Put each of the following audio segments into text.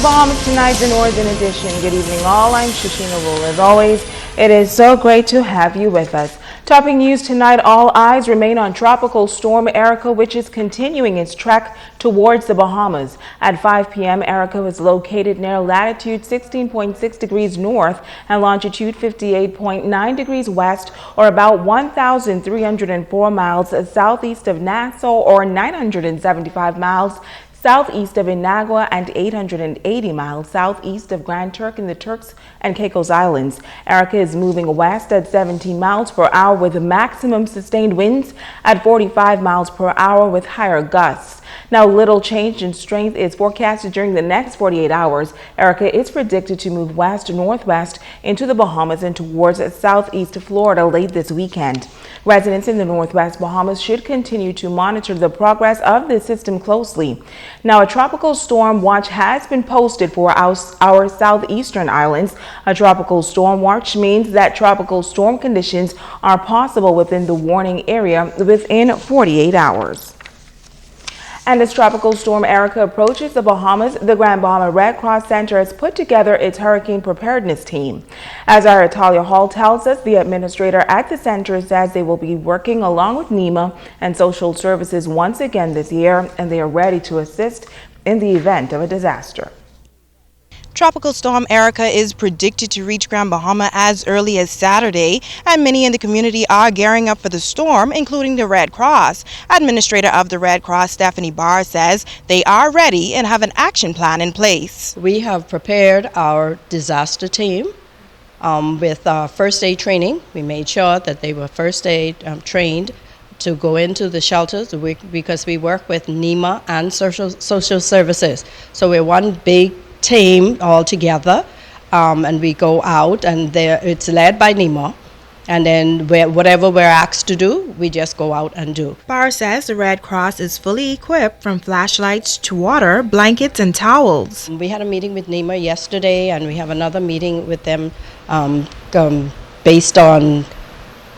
Bahamas tonight, the Northern Edition. Good evening all, I'm Shashina Rule. As always, it is so great to have you with us. Topping news tonight, all eyes remain on Tropical Storm Erica, which is continuing its trek towards the Bahamas. At 5 p.m., Erica was located near latitude 16.6 degrees north and longitude 58.9 degrees west, or about 1,304 miles southeast of Nassau, or 975 miles southeast of Inagua, and 880 miles southeast of Grand Turk in the Turks and Caicos Islands. Erica is moving west at 17 miles per hour with maximum sustained winds at 45 miles per hour with higher gusts. Now, little change in strength is forecasted during the next 48 hours. Erica is predicted to move west-northwest into the Bahamas and towards southeast Florida late this weekend. Residents in the Northwest Bahamas should continue to monitor the progress of this system closely. Now, a tropical storm watch has been posted for our southeastern islands. A tropical storm watch means that tropical storm conditions are possible within the warning area within 48 hours. And as Tropical Storm Erica approaches the Bahamas, the Grand Bahama Red Cross Center has put together its hurricane preparedness team. As our Talia Hall tells us, the administrator at the center says they will be working along with NEMA and social services once again this year, and they are ready to assist in the event of a disaster. Tropical Storm Erica is predicted to reach Grand Bahama as early as Saturday, and many in the community are gearing up for the storm, including the Red Cross. Administrator of the Red Cross, Stephanie Barr, says they are ready and have an action plan in place. We have prepared our disaster team with first aid training. We made sure that they were first aid trained to go into the shelters because we work with NEMA and social services. So we're one big team all together, and we go out, and it's led by NEMA, and then whatever we're asked to do, we just go out and do. Barr says the Red Cross is fully equipped from flashlights to water, blankets, and towels. We had a meeting with NEMA yesterday, and we have another meeting with them based on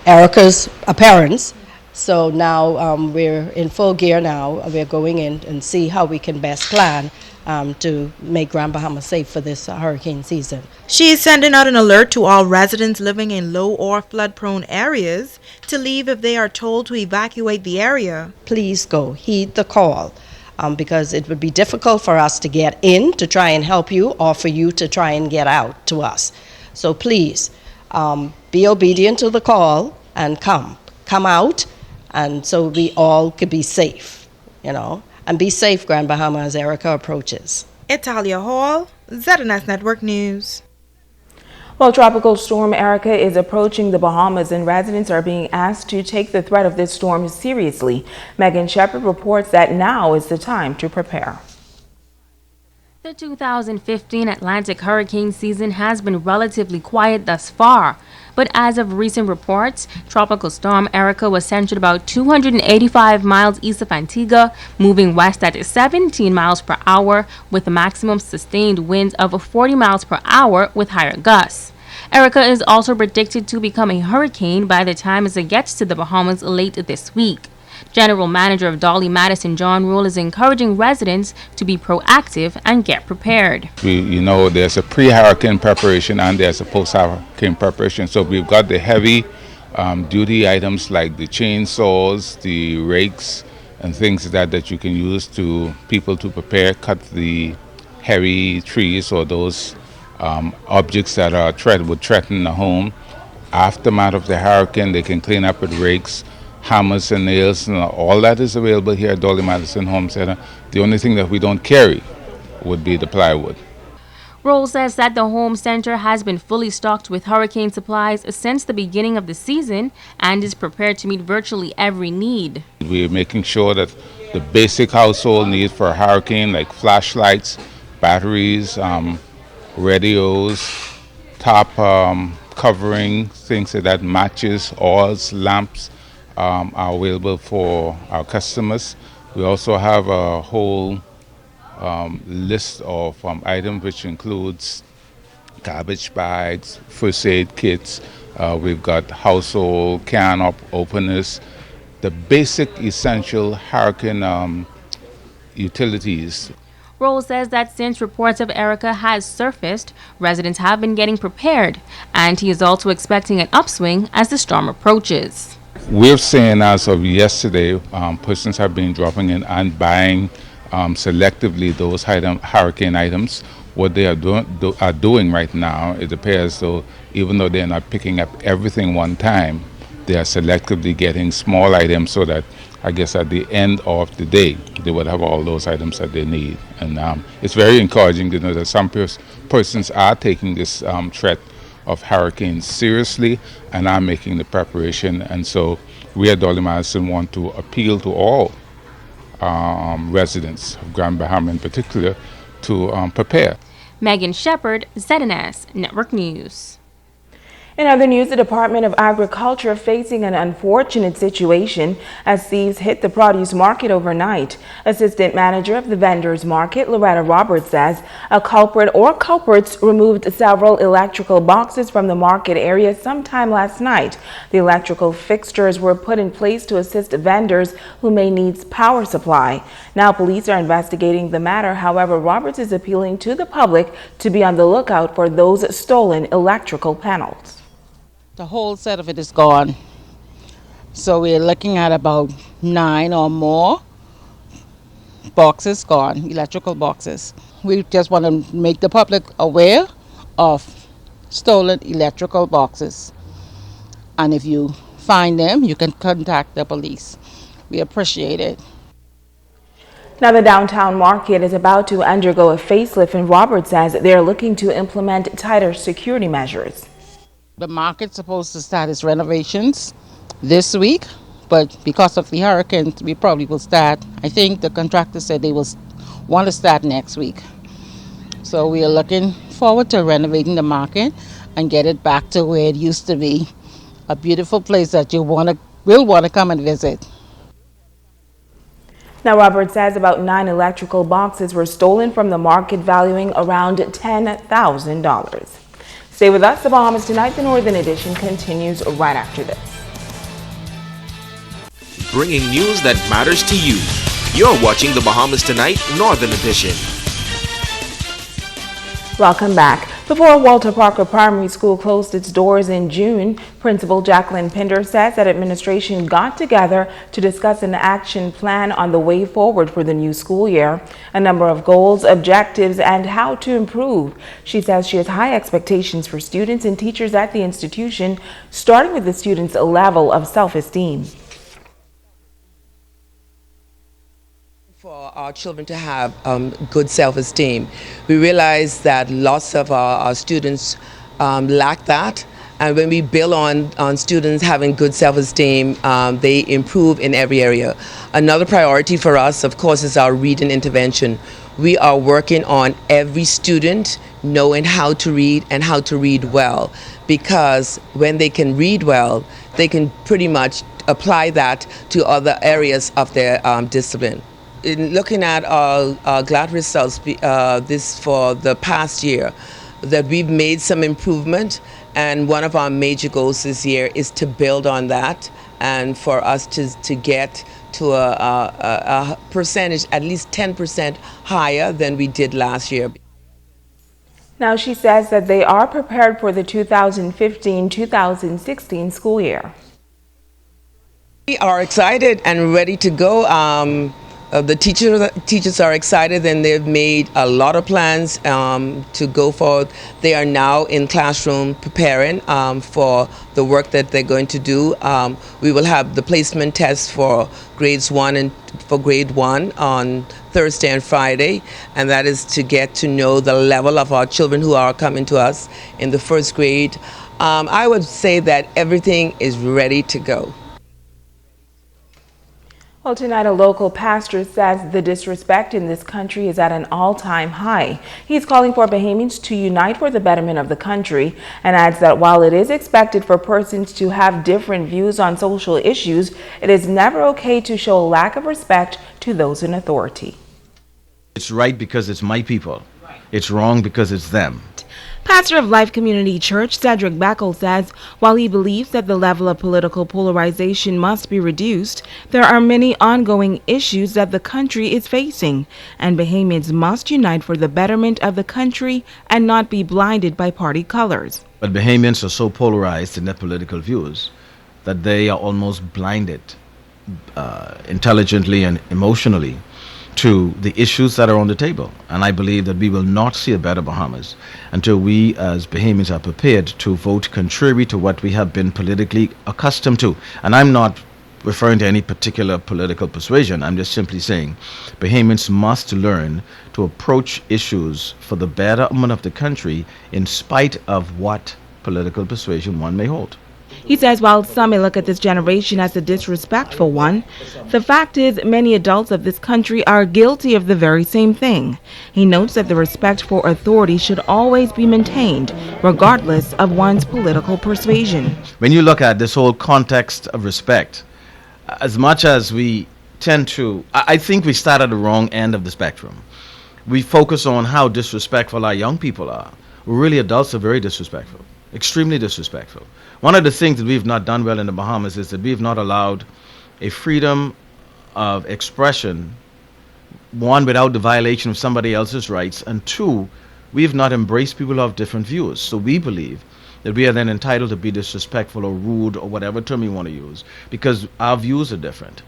Erica's appearance. So now we're in full gear now. We're going in and see how we can best plan to make Grand Bahama safe for this hurricane season. She is sending out an alert to all residents living in low or flood-prone areas to leave if they are told to evacuate the area. Please go, heed the call, because it would be difficult for us to get in to try and help you, or for you to try and get out to us. So please be obedient to the call and come out, and so we all could be safe, and be safe, Grand Bahama, as Erica approaches. Talia Hall, ZNS Network News. Well, Tropical Storm Erica is approaching the Bahamas, and residents are being asked to take the threat of this storm seriously. Megan Shepard reports that now is the time to prepare. The 2015 Atlantic hurricane season has been relatively quiet thus far, but as of recent reports, Tropical Storm Erica was centered about 285 miles east of Antigua, moving west at 17 miles per hour with a maximum sustained winds of 40 miles per hour with higher gusts. Erica is also predicted to become a hurricane by the time it gets to the Bahamas late this week. General Manager of Dolly Madison, John Rule, is encouraging residents to be proactive and get prepared. There's a pre-hurricane preparation and there's a post-hurricane preparation. So we've got the heavy duty items like the chainsaws, the rakes, and things that you can use people to prepare, cut the heavy trees or those objects that would threaten the home. Aftermath of the hurricane, they can clean up with rakes, hammers and nails, and all that is available here at Dolly Madison Home Center. The only thing that we don't carry would be the plywood. Role says that the home center has been fully stocked with hurricane supplies since the beginning of the season and is prepared to meet virtually every need. We're making sure that the basic household needs for a hurricane, like flashlights, batteries, radios, top covering, things like that, matches, oils, lamps, are available for our customers. We also have a whole list of items which includes garbage bags, first aid kits. We've got household can openers, the basic essential hurricane utilities. Rose says that since reports of Erica has surfaced, residents have been getting prepared, and he is also expecting an upswing as the storm approaches. We're seeing as of yesterday, persons have been dropping in and buying selectively those hurricane items. What they are doing right now, it appears though, even though they're not picking up everything one time, they are selectively getting small items so that I guess at the end of the day, they would have all those items that they need. And it's very encouraging to know that some persons are taking this threat of hurricanes seriously and are making the preparation. And so we at Dolly Madison want to appeal to all residents of Grand Bahama in particular to prepare. Megan Shepard, ZNS Network News. In other news, the Department of Agriculture facing an unfortunate situation as thieves hit the produce market overnight. Assistant Manager of the Vendors Market, Loretta Roberts, says a culprit or culprits removed several electrical boxes from the market area sometime last night. The electrical fixtures were put in place to assist vendors who may need power supply. Now police are investigating the matter. However, Roberts is appealing to the public to be on the lookout for those stolen electrical panels. The whole set of it is gone. So we're looking at about 9 or more boxes gone, electrical boxes. We just want to make the public aware of stolen electrical boxes. And if you find them, you can contact the police. We appreciate it. Now, the downtown market is about to undergo a facelift, and Roberts says they're looking to implement tighter security measures. The market's supposed to start its renovations this week, but because of the hurricanes, we probably will start. I think the contractor said they will want to start next week. So we are looking forward to renovating the market and get it back to where it used to be, a beautiful place that you will want to come and visit. Now, Roberts says about 9 electrical boxes were stolen from the market, valuing around $10,000. Stay with us. The Bahamas Tonight, the Northern Edition, continues right after this. Bringing news that matters to you. You're watching the Bahamas Tonight, Northern Edition. Welcome back. Before Walter Parker Primary School closed its doors in June, Principal Jacqueline Pinder says that administration got together to discuss an action plan on the way forward for the new school year, a number of goals, objectives, and how to improve. She says she has high expectations for students and teachers at the institution, starting with the students' level of self-esteem. For our children to have good self-esteem. We realize that lots of our students lack that, and when we build on students having good self-esteem, they improve in every area. Another priority for us, of course, is our reading intervention. We are working on every student knowing how to read and how to read well, because when they can read well, they can pretty much apply that to other areas of their discipline. In looking at our glad results this for the past year, that we've made some improvement, and one of our major goals this year is to build on that and for us to get to a percentage at least 10% higher than we did last year. Now, she says that they are prepared for the 2015-2016 school year. We are excited and ready to go. The teachers are excited, and they've made a lot of plans to go forward. They are now in classroom preparing for the work that they're going to do. We will have the placement test for grades 1 and for grade 1 on Thursday and Friday, and that is to get to know the level of our children who are coming to us in the first grade. I would say that everything is ready to go. Well, tonight a local pastor says the disrespect in this country is at an all-time high. He's calling for Bahamians to unite for the betterment of the country, and adds that while it is expected for persons to have different views on social issues, it is never okay to show a lack of respect to those in authority. It's right because it's my people. It's wrong because it's them. Pastor of Life Community Church, Cedric Beckel, says while he believes that the level of political polarization must be reduced, there are many ongoing issues that the country is facing, and Bahamians must unite for the betterment of the country and not be blinded by party colors. But Bahamians are so polarized in their political views that they are almost blinded intelligently and emotionally to the issues that are on the table. And I believe that we will not see a better Bahamas until we as Bahamians are prepared to vote contrary to what we have been politically accustomed to. And I'm not referring to any particular political persuasion. I'm just simply saying Bahamians must learn to approach issues for the betterment of the country in spite of what political persuasion one may hold. He says while some may look at this generation as a disrespectful one, the fact is many adults of this country are guilty of the very same thing. He notes that the respect for authority should always be maintained, regardless of one's political persuasion. When you look at this whole context of respect, as much as we tend to, I think we start at the wrong end of the spectrum. We focus on how disrespectful our young people are. Really, adults are very disrespectful, extremely disrespectful. One of the things that we've not done well in the Bahamas is that we've not allowed a freedom of expression, one, without the violation of somebody else's rights, and two, we've not embraced people of different views. So we believe that we are then entitled to be disrespectful or rude or whatever term you want to use because our views are different.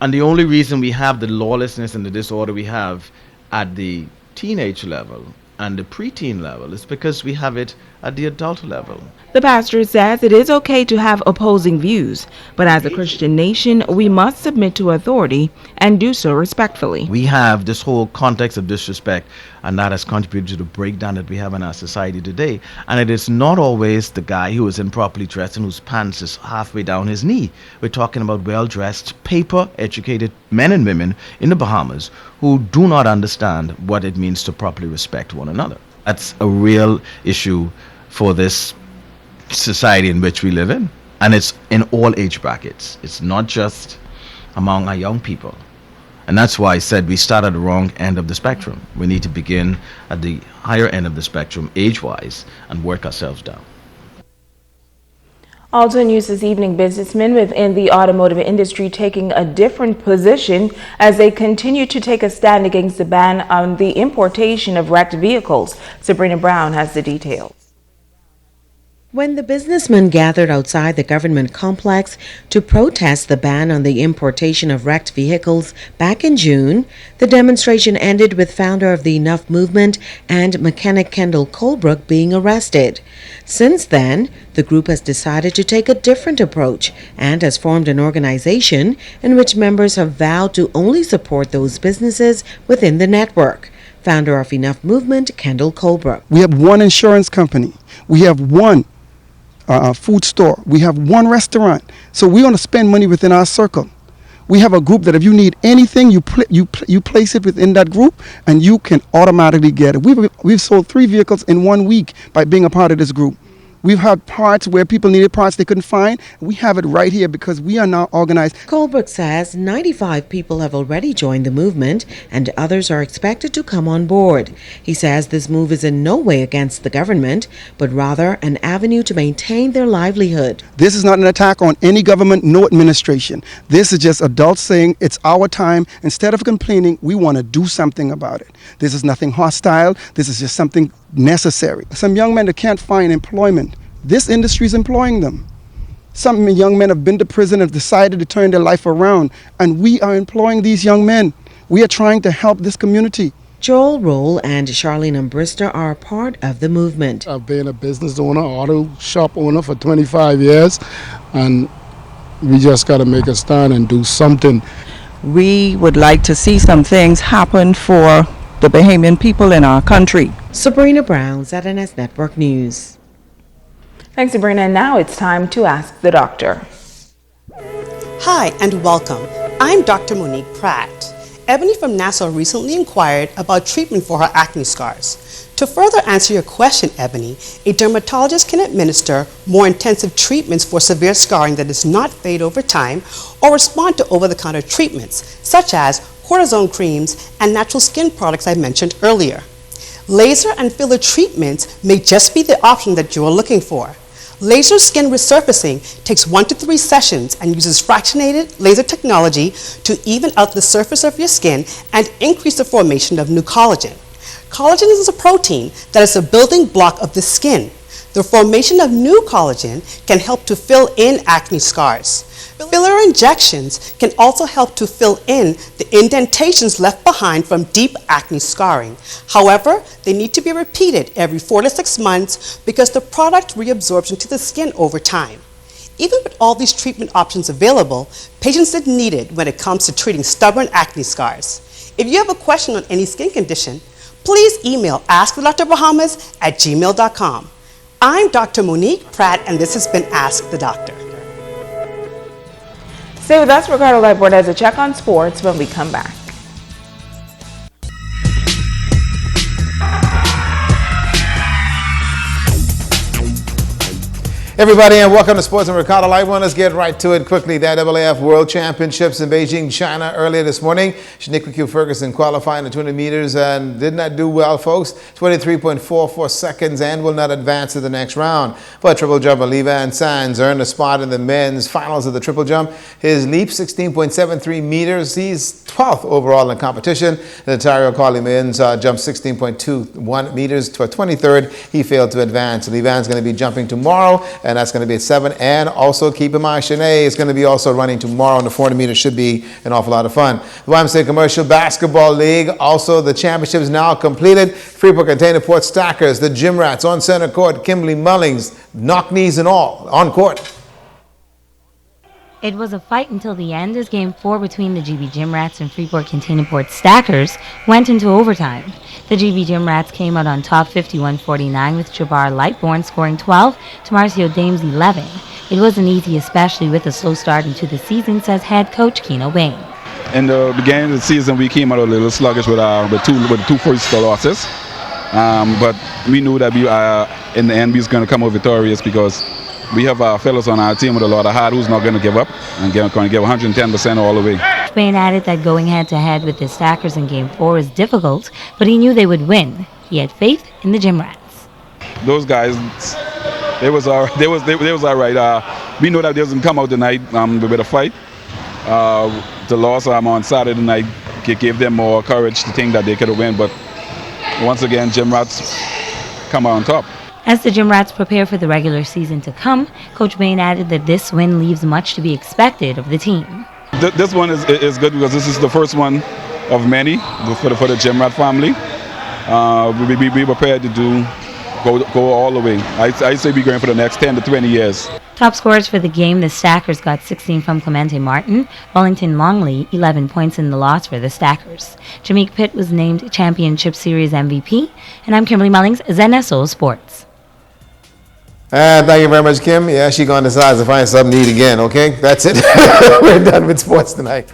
And the only reason we have the lawlessness and the disorder we have at the teenage level and the preteen level is because we have it at the adult level. The pastor says it is okay to have opposing views, but as a Christian nation, we must submit to authority and do so respectfully. We have this whole context of disrespect, and that has contributed to the breakdown that we have in our society today. And it is not always the guy who is improperly dressed and whose pants is halfway down his knee. We're talking about well-dressed, paper-educated men and women in the Bahamas who do not understand what it means to properly respect one another. That's a real issue for this society in which we live in, and it's in all age brackets. It's not just among our young people, and that's why I said we start at the wrong end of the spectrum. We need to begin at the higher end of the spectrum age-wise and work ourselves down. Also news this evening, businessmen within the automotive industry taking a different position as they continue to take a stand against the ban on the importation of wrecked vehicles. Sabrina Brown has the details. When the businessmen gathered outside the government complex to protest the ban on the importation of wrecked vehicles back in June, the demonstration ended with founder of the Enough Movement and mechanic Kendall Colebrook being arrested. Since then, the group has decided to take a different approach and has formed an organization in which members have vowed to only support those businesses within the network. Founder of Enough Movement, Kendall Colebrook. We have one insurance company. We have one food store. We have one restaurant. So we want to spend money within our circle. We have a group that if you need anything, you place it within that group, and you can automatically get it. We've sold 3 vehicles in 1 week by being a part of this group. We've had parts where people needed parts they couldn't find. We have it right here because we are now organized. Colebrook says 95 people have already joined the movement and others are expected to come on board. He says this move is in no way against the government, but rather an avenue to maintain their livelihood. This is not an attack on any government, no administration. This is just adults saying it's our time. Instead of complaining, we want to do something about it. This is nothing hostile. This is just something necessary. Some young men that can't find employment, this industry is employing them. Some young men have been to prison and have decided to turn their life around, and we are employing these young men. We are trying to help this community. Joel Roll and Charlene Umbrister are a part of the movement. I've been a business owner, auto shop owner for 25 years, and we just got to make a stand and do something. We would like to see some things happen for the Bahamian people in our country. Sabrina Brown, ZNS Network News. Thanks, Sabrina. And now it's time to ask the doctor. Hi and welcome. I'm Dr. Monique Pratt. Ebony from Nassau recently inquired about treatment for her acne scars. To further answer your question, Ebony, a dermatologist can administer more intensive treatments for severe scarring that does not fade over time or respond to over-the-counter treatments, such as cortisone creams and natural skin products I mentioned earlier. Laser and filler treatments may just be the option that you are looking for. Laser skin resurfacing takes 1 to 3 sessions and uses fractionated laser technology to even out the surface of your skin and increase the formation of new collagen. Collagen is a protein that is a building block of the skin. The formation of new collagen can help to fill in acne scars. Filler injections can also help to fill in the indentations left behind from deep acne scarring. However, they need to be repeated every 4 to 6 months because the product reabsorbs into the skin over time. Even with all these treatment options available, patients are needed when it comes to treating stubborn acne scars. If you have a question on any skin condition, please email askthedrbahamas@gmail.com. I'm Dr. Monique Pratt, and this has been Ask the Doctor. Stay with us. Ricardo Lightboard has a check on sports when we come back. Everybody, and welcome to Sports and Ricardo Lightboard. Let's get right to it quickly. The IAAF World Championships in Beijing, China earlier this morning. Shaniqua Q. Ferguson qualifying the 200 meters and did not do well, folks. 23.44 seconds and will not advance to the next round. For triple jumper, Levan Sands earned a spot in the men's finals of the triple jump. His leap, 16.73 meters. He's 12th overall in competition. The Ontario Collie men's jumped 16.21 meters to a 23rd. He failed to advance. Levan's going to be jumping tomorrow, and that's going to be at 7. And also keep in mind, Shanae is going to be also running tomorrow, and the 400 meters should be an awful lot of fun. The YMCA Commercial Basketball League, also the championship is now completed. Freeport Container Port Stackers, the Gym Rats on center court, Kimberly Mullings, knock knees and all, on court. It was a fight until the end as Game 4 between the GB Gym Rats and Freeport Container Port Stackers went into overtime. The GB Gym Rats came out on top 51-49 with Jabbar Lightbourne scoring 12 to Marcio Dames 11. It wasn't easy, especially with a slow start into the season, says head coach Keno Wayne. In the beginning of the season, we came out a little sluggish with two first losses. But we knew that in the end we was going to come out victorious because we have fellows on our team with a lot of heart who's not going to give up and going to give 110% all the way. Wayne added that going head-to-head with the Stackers in Game 4 is difficult, but he knew they would win. He had faith in the Gym Rats. Those guys, they was all right. We know that they was going to come out tonight with a fight. The loss on Saturday night gave them more courage to think that they could have won, but once again, Gym Rats come out on top. As the Gym Rats prepare for the regular season to come, Coach Bain added that this win leaves much to be expected of the team. This one is good because this is the first one of many for the Gym Rat family. We prepared to go all the way. I say we're going for the next 10 to 20 years. Top scorers for the game, the Stackers got 16 from Clemente Martin, Wellington Longley 11 points in the loss for the Stackers. Jameek Pitt was named Championship Series MVP, and I'm Kimberly Mullings, ZNSO Sports. Thank you very much, Kim. Yeah, she's going to decide to find something to eat again, okay? That's it. We're done with sports tonight.